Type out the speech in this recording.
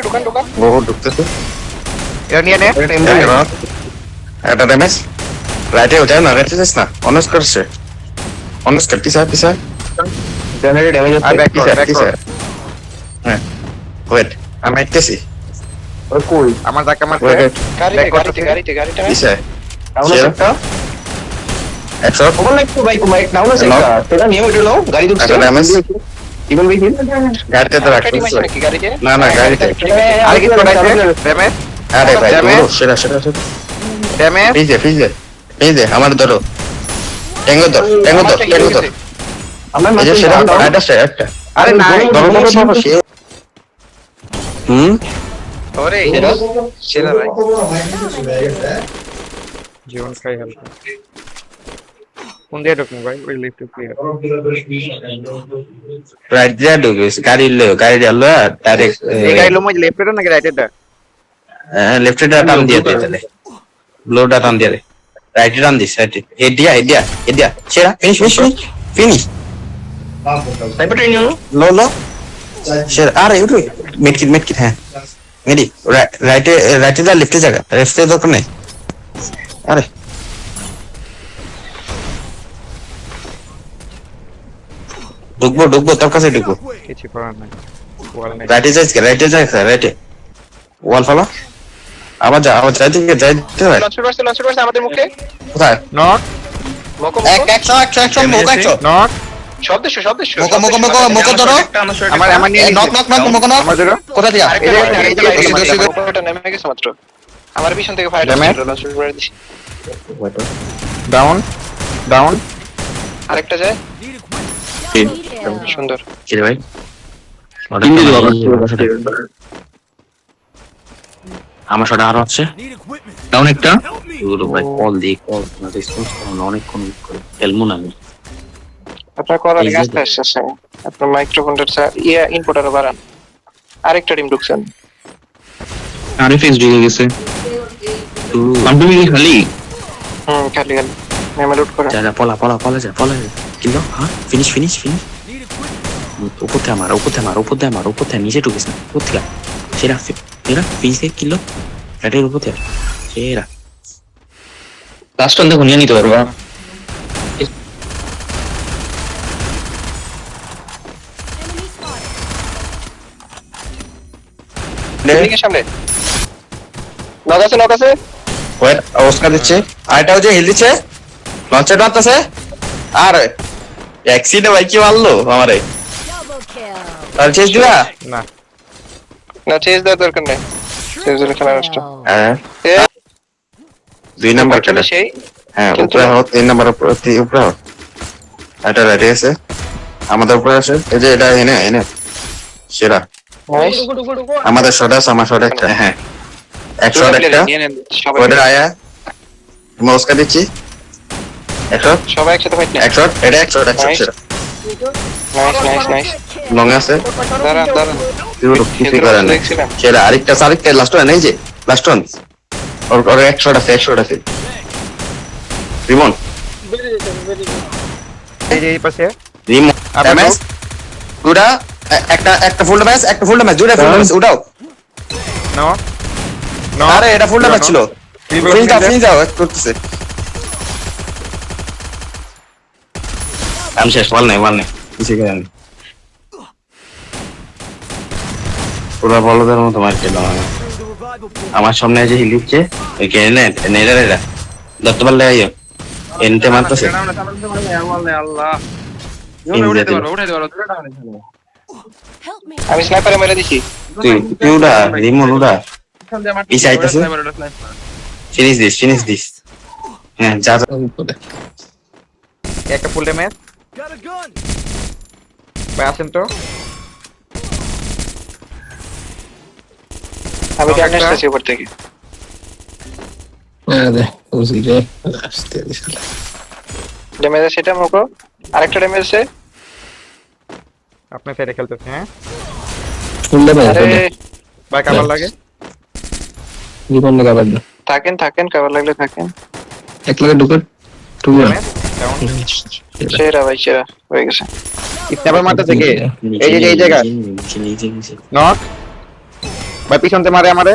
দোকান দোকান ও ঢুকতেছে এটা নিয়ে নে এটা ড্যামেজ রাইটে যায় না রাইটে যাস না অনার্স করছে অনার্স কর পিছা জেনারেল ড্যামেজ আর ব্যাক কর হ্যাঁ ওয়েট আমি আইতেছি ওই কই আমার ধাক্কা মারছে গাড়িটা পিছা ডাউন আছে একটা একশো ওখানে একটু ভাই কুমার ডাউন আছে একটা সেটা নিয়ে ওইটা নাও গাড়ি ঢুকছে একটা ড্যামেজ ইভেন ভাই গাড়িতে তো রাখতেছে নাকি গাড়িতে না গাড়িতে আরে কি পড়াইছে ড্যামেজ আরে ভাই Damage? সেটা ড্যামেজ পিজে আমার ধরো ট্যাঙ্গো ধর আমরা এই যে সেটা রাইট আছে একটা আরে নাই ধরো ওরে সেরা ভাই জীবন খাই হালকা কোন দিয়ে ঢুকবো ভাই ওই লিফট ক্লিয়ার রাইট যা ঢুকিস গাড়ি লো ডাইরেক্ট এই গাড়ি লো মই লেফটে নাকি রাইটে লেফট টান দিয়ে দে তাহলে ব্লোটা টান দিয়ে দে রাইট টান দিস রাইট হেড দিয়া সেরা ফিনিশ সাইবার ট্রেন লো সেরা আরে উঠো মিডকিট হ্যাঁ মেডি রাইটে যা লেফটে জায়গা লেফটে দরকার নেই আরে ঢুকবো তোর কাছে ঢুকবো কিছু করার নাই ওয়াল নাই রাইটে যাই রাইটে ওয়াল ফলো আবার যাইতে লঞ্চ করছে আমাদের মুখে কোথায় নট একশো নট শব্দ মোকো ধরো আমার নিয়ে নক আমার ধরো কোথা থেকে এটা নেমে গেছে মাত্র আমার পিছন থেকে ফায়ার লঞ্চ করে দিছি ডাউন আরেকটা যায় সুন্দর কি রে ভাই আমার সাথে আরো আছে ডাউন একটা ভাই কল না রেসপন্স করো না অনেকক্ষণ খেলবো না আমি আপনার করার আস্তে আসছে আপনার মাইক্রোফোনটা ইনপুটারও বাড়ান আরেকটা টিম ঢুকছেন আরএফএস ঢুকে গেছে কন্টিনিউ খালি খালি নেমে লুট করে যা পলা যা কিলো হ্যাঁ ফিনিশ উপর থেকে নিচে ঢুকিস না উপর থেকে সেরা ফিনিশে কিলো এটার উপর থেকে সেরা লাস্ট অন দেখো নিয়ে নিতে পারবো সামনে নক আছে ওয়েট অবস্থা দিচ্ছে আরেকটা হচ্ছে হিল দিচ্ছে লঞ্চের মারতেছে আর অ্যাক্সিডেন্ট ভাই কি মারলো আমারে আর চেস দিবা না চেজ দেওয়ার দরকার নেই চেজ দিলে খেলা নষ্ট হ্যাঁ 2 নাম্বার খেলা সেই হ্যাঁ উপরে হোক 3 নাম্বার উপরে হোক এটা রেডি আছে আমাদের উপরে আছে এই যে এটা এনে সেরা নাইস আমাদের আমার শট একটা হ্যাঁ 100 একটা ওটা আয়া মস্কা দিচ্ছি 100 সবাই একসাথে ফাইট না 100 এটা 100 সেরা নাইস লং আছে দাঁড়ান কিছু করে না সেরা আরেকটা লাস্ট ওয়ান এই যে লাস্ট ওয়ান ওর 100 আছে রিমন এই পাশে রিমন ড্যামেজ গুডা একটা ফুল ড্যামেজ দুইটা ফুল ড্যামেজ উঠাও নো আরে এটা ফুল ড্যামেজ ছিল ফিল যাও করতেছে আমি শেষ বল নেই কিছু করে না পুরো বলদের মতো মার খেলাম আমার সামনে যে হিল দিচ্ছে ওই নেটা ধরতে পারলে আইও এনতে মারতেছে আমি স্নাইপারে মেরে দিছি তুই উড়া রিমন উড়া পিছে আইতাছে ফিনিশ দিস হ্যাঁ যা একটা ফুল ড্যামেজ ভাই আসেন তো আমি ড্যামেজ করছি উপর থেকে ড্যামেজ সেটা মুকো আরেকটা ড্যামেজ আছে আপনি সাইডে খেলতেছেন হ্যাঁ ফুল ড্যামেজ ভাই কাভার লাগে জীবন না কাভার না থাকেন কাভার লাগলে থাকেন এক লাগে ঢুকে সেরা হয়ে গেছে স্ন্যাপার মারতে থেকে এই জায়গা নক ভাই পিছনতে মারে আমারে